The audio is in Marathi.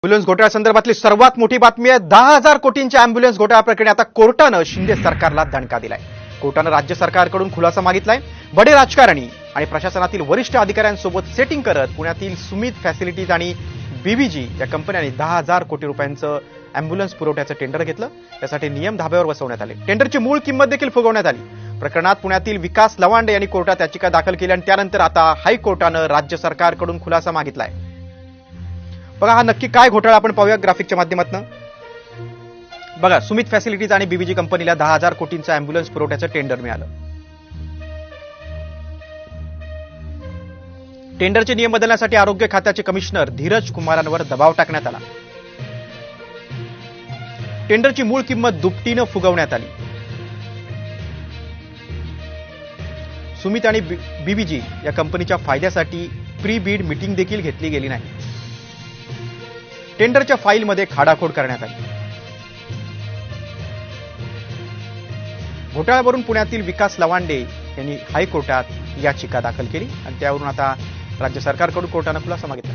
अँब्युलन्स घोटाळ्यासंदर्भातली सर्वात मोठी बातमी आहे. 10,000 कोटींच्या अँब्युलन्स घोटाळ्या प्रकरणी आता कोर्टानं शिंदे सरकारला दणका दिलाय. कोर्टानं राज्य सरकारकडून खुलासा मागितलाय. बडे राजकारणी आणि प्रशासनातील वरिष्ठ अधिकाऱ्यांसोबत सेटिंग करत पुण्यातील सुमित फॅसिलिटीज आणि बीबीजी या कंपन्यांनी 10,000 कोटी रुपयांचं अँब्युलन्स पुरवठ्याचं टेंडर घेतलं. त्यासाठी नियम धाब्यावर बसवण्यात आले. टेंडरची मूळ किंमत देखील फुगवण्यात आली. प्रकरणात पुण्यातील विकास लवांडे यांनी कोर्टात याचिका दाखल केली आणि त्यानंतर आता हायकोर्टानं राज्य सरकारकडून खुलासा मागितलाय. बघा हा नक्की काय घोटाळा आपण पाहूया ग्राफिकच्या माध्यमातून. बघा, सुमित फॅसिलिटीज आणि बीबीजी कंपनीला 10,000 कोटींचं अँब्युलन्स पुरवठ्याचं टेंडर मिळालं. टेंडरचे नियम बदलण्यासाठी आरोग्य खात्याचे कमिशनर धीरज कुमारांवर दबाव टाकण्यात आला. टेंडरची मूळ किंमत दुपटीनं फुगवण्यात आली. सुमित आणि बीबीजी या कंपनीच्या फायद्यासाठी प्री बीड मीटिंग देखील घेतली गेली नाही. टेंडरच्या फाईलमध्ये खाडाखोड करण्यात आली. घोटाळ्यावरून पुण्यातील विकास लवांडे यांनी हायकोर्टात याचिका दाखल केली आणि त्यावरून आता राज्य सरकारकडून कोर्टानं खुलासा मागितला.